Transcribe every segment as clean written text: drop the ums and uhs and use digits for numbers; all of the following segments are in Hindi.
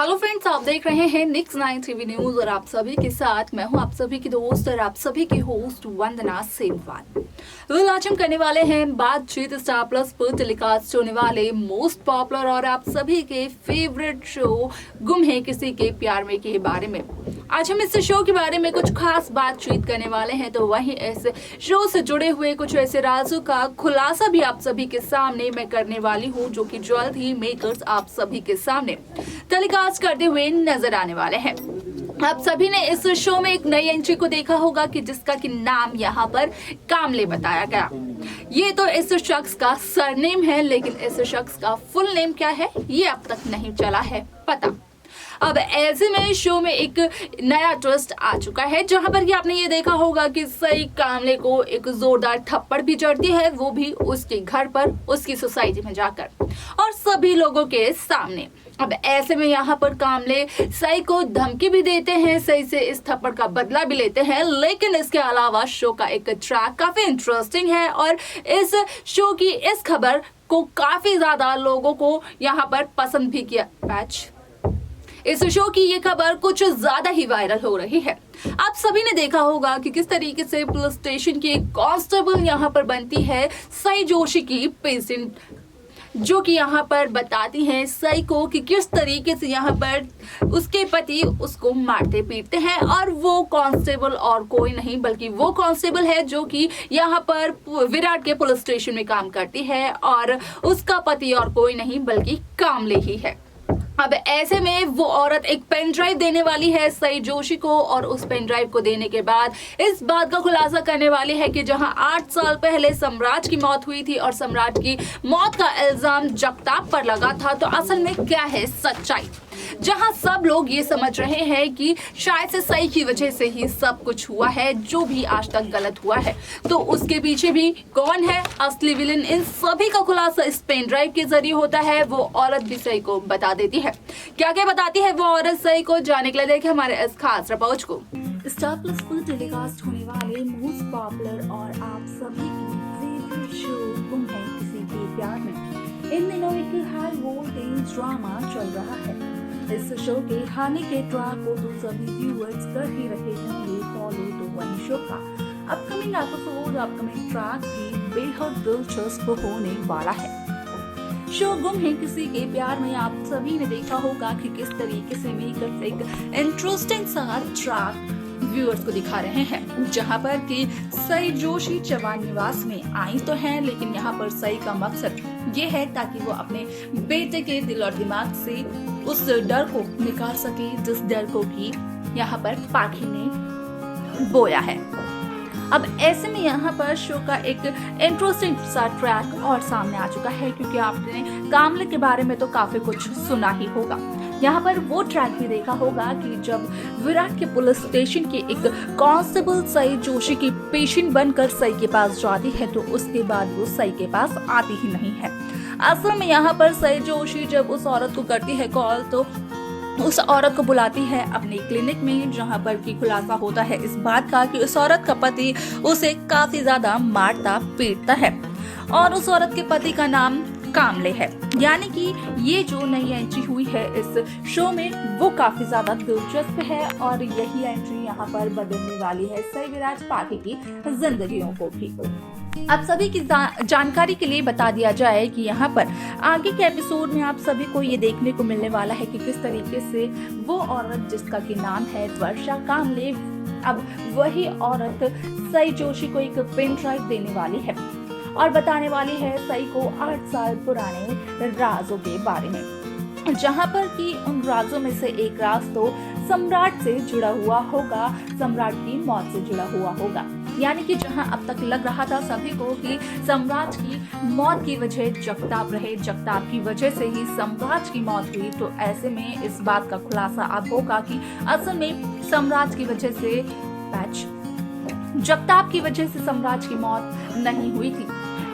हेलो फ्रेंड्स, आप देख रहे हैं निक्स 9 टीवी न्यूज और आप सभी के साथ मैं हूं आप सभी की दोस्त और आप सभी की होस्ट वंदना सेमवाल। आज हम करने वाले हैं बातचीत स्टार प्लस पर टेलीकास्ट होने वाले मोस्ट पॉपुलर और आप सभी के फेवरेट शो गुम है किसी के प्यार में के बारे में। आज हम इस शो के बारे में कुछ खास बातचीत करने वाले हैं, तो वहीं इस शो से जुड़े हुए कुछ ऐसे राजों का खुलासा भी आप सभी के सामने मैं करने वाली हूं, जो कि जल्द ही मेकर्स आप सभी के सामने टेलीकास्ट करते हुए नजर आने वाले हैं। आप सभी ने इस शो में एक नई एंट्री को देखा होगा कि जिसका कि नाम यहाँ पर कामले बताया गया। ये तो इस शख्स का सरनेम है, लेकिन इस शख्स का फुल नेम क्या है ये अब तक नहीं चला है पता। अब ऐसे में शो में एक नया ट्विस्ट आ चुका है, जहां पर कि आपने ये देखा होगा कि सई कामले को एक जोरदार थप्पड़ भी जड़ती है, वो भी उसके घर पर, उसकी सोसाइटी में जाकर और सभी लोगों के सामने। अब ऐसे में यहाँ पर कामले सई को धमकी भी देते हैं, सई से इस थप्पड़ का बदला भी लेते हैं। लेकिन इसके अलावा शो का एक ट्रैक काफी इंटरेस्टिंग है और इस शो की इस खबर को काफी ज्यादा लोगों को यहाँ पर पसंद भी किया। इस शो की ये खबर कुछ ज्यादा ही वायरल हो रही है। आप सभी ने देखा होगा कि किस तरीके से पुलिस स्टेशन की कांस्टेबल यहाँ पर बनती है सई जोशी की पेशेंट, जो कि यहाँ पर बताती हैं सई को कि किस तरीके से यहाँ पर उसके पति उसको मारते पीटते हैं, और वो कांस्टेबल और कोई नहीं बल्कि वो कांस्टेबल है जो कि यहाँ पर विराट के पुलिस स्टेशन में काम करती है, और उसका पति और कोई नहीं बल्कि कामले ही है। अब ऐसे में वो औरत एक पेन ड्राइव देने वाली है सई जोशी को, और उस पेन ड्राइव को देने के बाद इस बात का खुलासा करने वाली है कि जहां 8 साल पहले सम्राट की मौत हुई थी और सम्राट की मौत का इल्जाम जगताप पर लगा था, तो असल में क्या है सच्चाई। जहां सब लोग ये समझ रहे हैं कि शायद से सई की वजह से ही सब कुछ हुआ है, जो भी आज तक गलत हुआ है, तो उसके पीछे भी कौन है असली विलेन, इन सभी का खुलासा इस पेन ड्राइव के जरिए होता है। वो औरत भी सई को बता देती है। क्या क्या बताती है वो औरत सई को, जाने के लिए देखें हमारे इस खास रिपोर्ट को। स्टार प्लस पर टेलीकास्ट होने वाले मोस्ट पॉपुलर और आप सभी की फेवरेट शो गुम है किसी के प्यार में इन दिनों एक हाई वोल्टेज ड्रामा चल रहा है। इस शो के हानि के ट्रैक को तो सभी व्यूअर्स कर ही रहे होंगे फॉलो, तो वही शो का अपकमिंग एपिसोड, अपकमिंग ट्रैक भी बेहद दिलचस्प होने वाला है। शो गुम है किसी के प्यार में आप सभी ने देखा होगा कि किस तरीके से मेकर्स एक इंटरेस्टिंग सा ट्रैक व्यूअर्स को दिखा रहे हैं, जहां पर कि सई जोशी चवान निवास में आई तो है, लेकिन यहाँ पर सई का मकसद ये है ताकि वो अपने बेटे के दिल और दिमाग से उस डर को निकाल सके जिस डर को भी यहाँ पर पाखी ने बोया है। अब ऐसे में यहाँ पर शो का एक इंटरेस्टिंग सा ट्रैक और सामने आ चुका है, क्योंकि आपने कामले के बारे में तो काफी कुछ सुना ही होगा। यहाँ पर वो ट्रैक भी देखा होगा कि जब विराट के पुलिस स्टेशन के एक कांस्टेबल सई जोशी की पेशेंट बनकर सई के पास जाती है, तो उसके बाद वो सई के पास आती ही नहीं है। असल में यहाँ पर सई जोशी जब उस औरत को करती है कॉल, तो उस औरत को बुलाती है अपने क्लिनिक में, जहां पर की खुलासा होता है इस बात का कि उस औरत का पति उसे काफी ज्यादा मारता पीटता है, और उस औरत के पति का नाम कामले है। यानी कि ये जो नई एंट्री हुई है इस शो में वो काफी ज्यादा दिलचस्प है, और यही एंट्री यहाँ पर बदलने वाली है सई विराज पाठी की जिंदगियों को भी। आप सभी की जानकारी के लिए बता दिया जाए कि यहाँ पर आगे के एपिसोड में आप सभी को ये देखने को मिलने वाला है कि किस तरीके से वो औरत जिसका कि नाम है वर्षा कामले, अब वही औरत सई जोशी को एक पेन ड्राइव देने वाली है और बताने वाली है सई को 8 साल पुराने राजों के बारे में, जहां पर कि उन राजों में से एक राज तो सम्राट से जुड़ा हुआ होगा, सम्राट की मौत से जुड़ा हुआ होगा। यानी कि जहां अब तक लग रहा था सभी को कि सम्राट की मौत की वजह जगताप रहे, जगताप की वजह से ही सम्राट की मौत हुई, तो ऐसे में इस बात का खुलासा अब होगा कि असल में सम्राट की वजह से जगताप की वजह से सम्राट की मौत नहीं हुई थी।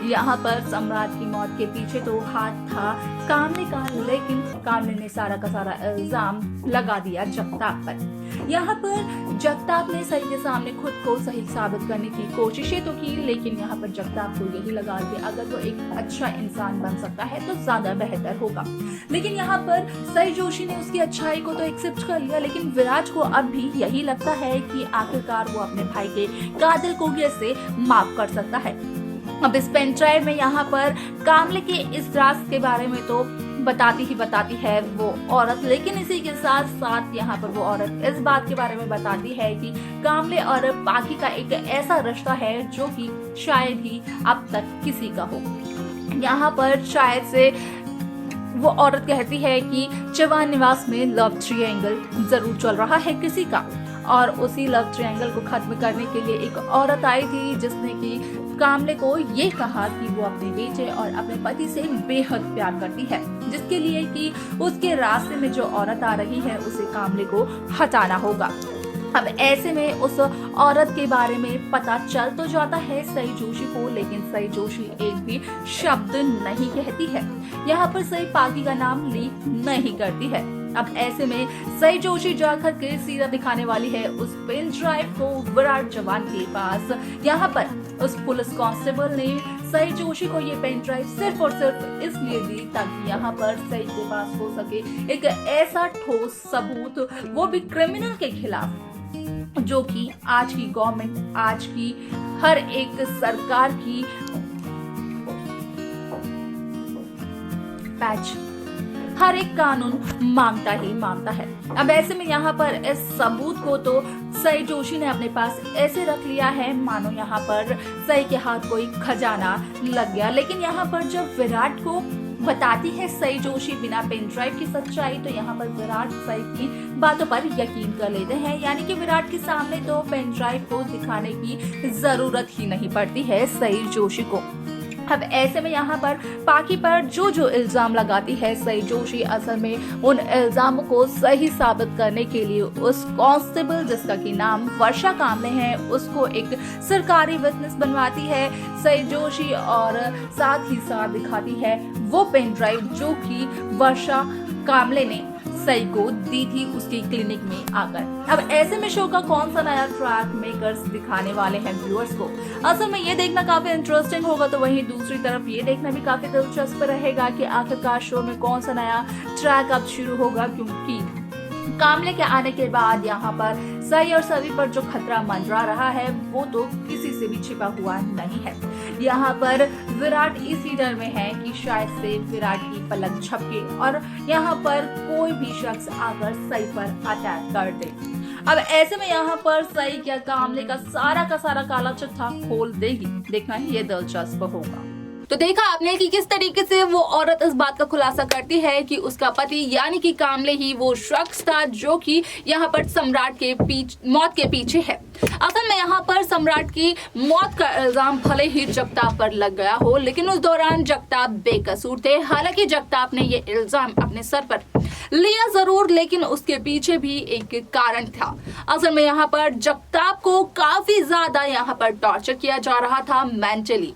यहाँ पर सम्राट की मौत के पीछे तो हाथ था कामले का, लेकिन कामले ने सारा का सारा इल्जाम लगा दिया जगताप पर। यहाँ पर जगताप ने सही के सामने खुद को सही साबित करने की कोशिशें तो की, लेकिन यहाँ पर जगताप को यही लगा कि अगर वो एक अच्छा इंसान बन सकता है तो ज्यादा बेहतर होगा। लेकिन यहाँ पर सई जोशी ने उसकी अच्छाई को तो एक्सेप्ट कर लिया, लेकिन विराट को अब भी यही लगता है कि आखिरकार वो अपने भाई के कातिल को कैसे माफ कर सकता है। अब इस पेन ड्राइव में यहाँ पर कामले के इस राज के बारे में तो बताती है वो औरत, लेकिन इसी के साथ साथ यहाँ पर वो औरत इस बात के बारे में बताती है कि कामले और पाकी का एक ऐसा रिश्ता है जो कि शायद ही अब तक किसी का हो। यहाँ पर शायद से वो औरत कहती है कि चौहान निवास में लव ट्रायंगल जरूर चल रहा है किसी का, और उसी लव ट्रायंगल को खत्म करने के लिए एक औरत आई थी जिसने कि कामले को ये कहा कि वो अपने बेटे और अपने पति से बेहद प्यार करती है, जिसके लिए कि उसके रास्ते में जो औरत आ रही है उसे कामले को हटाना होगा। अब ऐसे में उस औरत के बारे में पता चल तो जाता है सई जोशी को, लेकिन सई जोशी एक भी शब्द नहीं कहती है। यहाँ पर सई पाकी का नाम ली नहीं करती है। अब ऐसे में सई जोशी जाकर के सीधा दिखाने वाली है उस पेन ड्राइव को विराट जवान के पास। यहाँ पर उस पुलिस कांस्टेबल ने सई जोशी को ये पेन ड्राइव सिर्फ और सिर्फ इसलिए दी ताकि यहाँ पर सई के पास हो सके एक ऐसा ठोस सबूत, वो भी क्रिमिनल के खिलाफ, जो कि आज की गवर्नमेंट, आज की हर एक सरकार की पैच, हर एक कानून मांगता ही मांगता है। अब ऐसे में यहाँ पर इस सबूत को तो सई जोशी ने अपने पास ऐसे रख लिया है मानो यहाँ पर सई के हाथ कोई खजाना लग गया। लेकिन यहाँ पर जब विराट को बताती है सई जोशी बिना पेन ड्राइव की सच्चाई, तो यहाँ पर विराट सई की बातों पर यकीन कर लेते हैं, यानी कि विराट के सामने तो पेन ड्राइव को दिखाने की जरूरत ही नहीं पड़ती है सई जोशी को। अब ऐसे में यहाँ पर पाकी पर जो इल्जाम लगाती है सई जोशी, असल में उन इल्जामों को सही साबित करने के लिए उस कांस्टेबल जिसका की नाम वर्षा कामले है, उसको एक सरकारी विटनेस बनवाती है सई जोशी, और साथ ही साथ दिखाती है वो पेन ड्राइव जो कि वर्षा कामले ने सई को दी थी उसकी क्लिनिक में आकर। अब ऐसे में शो का कौन सा नया ट्रैक मेकर्स दिखाने वाले हैं व्यूअर्स को, असल में ये देखना काफी इंटरेस्टिंग होगा। तो वहीं दूसरी तरफ ये देखना भी काफी दिलचस्प रहेगा कि आखिरकार शो में कौन सा नया ट्रैक अब शुरू होगा, क्योंकि कामले के आने के बाद यहाँ पर सई और सभी पर जो खतरा मंडरा रहा है वो तो किसी से भी छिपा हुआ नहीं है। यहाँ पर विराट इसी डर में है कि शायद से विराट की पलक झपके और यहाँ पर कोई भी शख्स आकर सई पर अटैक कर दे। अब ऐसे में यहाँ पर सई क्या कामले का सारा काला चिट्ठा खोल देगी, देखना ही ये दिलचस्प होगा। तो देखा आपने कि किस तरीके से वो औरत इस बात का खुलासा करती है कि उसका पति यानी कि कामले ही वो शख्स था जो कि यहाँ पर सम्राट के मौत के पीछे है। असल में यहाँ पर सम्राट की मौत का इल्जाम भले ही जगताप पर लग गया हो, लेकिन उस दौरान जगताप बेकसूर थे। हालांकि जगताप ने ये इल्जाम अपने सर पर लिया जरूर, लेकिन उसके पीछे भी एक कारण था। असल में यहाँ पर जगताप को काफी ज्यादा यहाँ पर टॉर्चर किया जा रहा था मेंटली।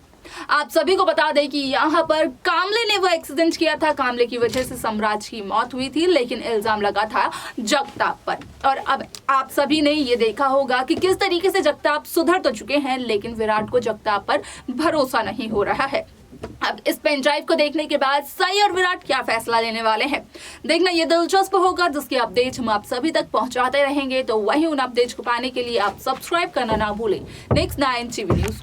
आप सभी को बता दें कि यहाँ पर कामले ने वो एक्सीडेंट किया था, कामले की वजह से सम्राट की मौत हुई थी, लेकिन इल्जाम लगा था जगताप पर। और अब आप सभी ने ये देखा होगा कि किस तरीके से जगताप सुधर तो चुके हैं, लेकिन विराट को जगताप पर भरोसा नहीं हो रहा है। अब इस पेन ड्राइव को देखने के बाद सई और विराट क्या फैसला लेने वाले हैं, देखना ये दिलचस्प होगा, जिसकी अपडेट हम आप सभी तक पहुंचाते रहेंगे। तो वही उन अपडेट्स को पाने के लिए आप सब्सक्राइब करना ना भूलें। Next 9 TV news.